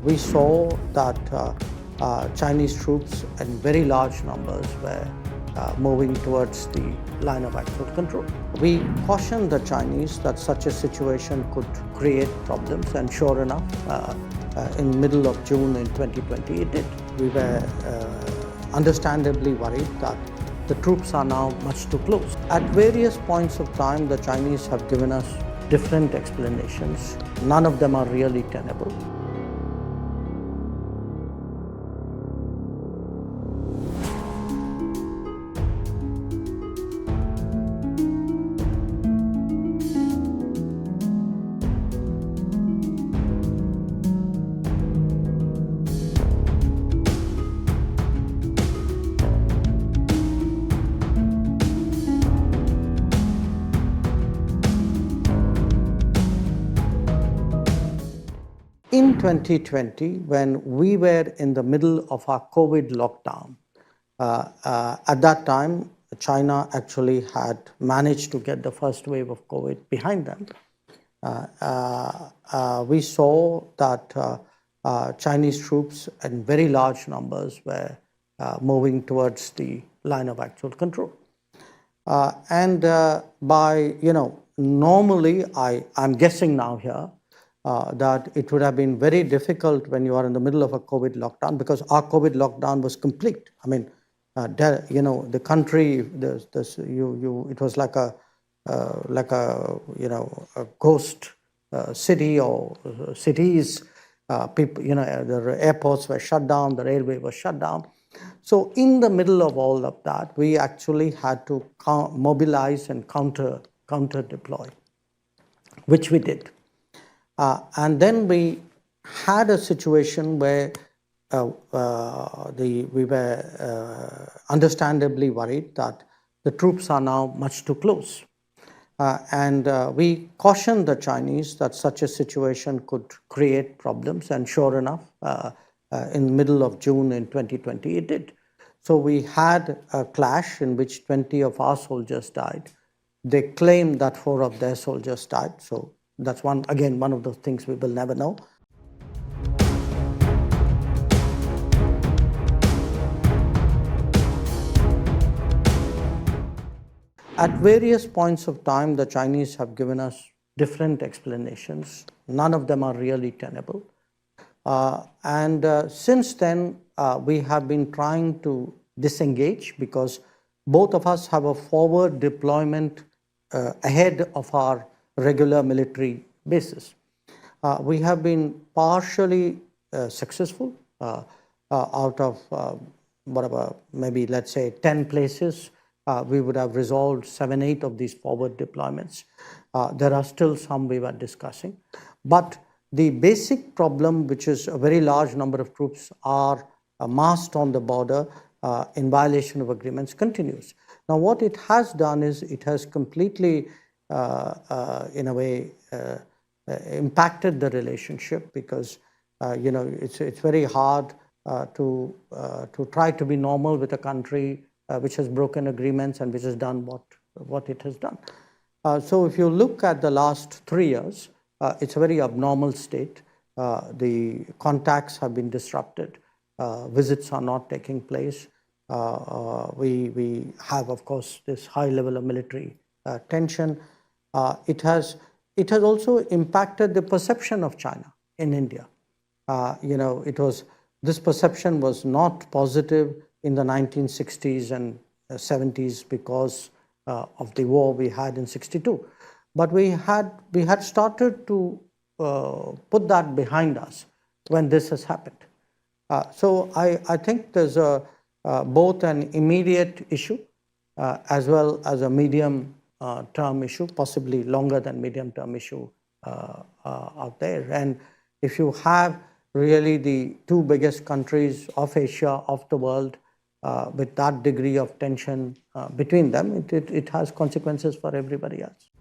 we saw that Chinese troops in very large numbers were moving towards the line of actual control. We cautioned the Chinese that such a situation could create problems, and sure enough, in middle of June in 2020, it did. We were understandably worried that the troops are now much too close. At various points of time, the Chinese have given us different explanations. None of them are really tenable. In 2020, when we were in the middle of our COVID lockdown, at that time, China actually had managed to get the first wave of COVID behind them. We saw that Chinese troops in very large numbers were moving towards the line of actual control. Normally, I'm guessing now here, that it would have been very difficult when you are in the middle of a COVID lockdown, because our COVID lockdown was complete. I mean, the country, it was like a ghost city or cities. People, the airports were shut down, the railway was shut down. So in the middle of all of that, we actually had to mobilize and counter deploy, which we did. And then we had a situation where we were understandably worried that the troops are now much too close. We cautioned the Chinese that such a situation could create problems, and sure enough, in the middle of June in 2020, it did. So we had a clash in which 20 of our soldiers died. They claimed that 4 of their soldiers died. So that's one of those things we will never know. At various points of time, the Chinese have given us different explanations. None of them are really tenable. Since then, we have been trying to disengage, because both of us have a forward deployment ahead of our regular military bases. We have been partially successful out of maybe let's say 10 places. We would have resolved 7-8 of these forward deployments. There are still some we were discussing. But the basic problem, which is a very large number of troops are massed on the border in violation of agreements, continues. Now, what it has done is it has completely in a way, impacted the relationship, because it's very hard to try to be normal with a country which has broken agreements and which has done what it has done. So if you look at the last 3 years, it's a very abnormal state. The contacts have been disrupted. Visits are not taking place. We have, of course, this high level of military tension. It has also impacted the perception of China in India. This perception was not positive in the 1960s and 70s because of the war we had in 62. But we had started to put that behind us when this has happened. So I think there's both an immediate issue as well as a medium-term issue, possibly longer than medium-term issue out there. And if you have really the 2 biggest countries of Asia, of the world, with that degree of tension between them, it has consequences for everybody else.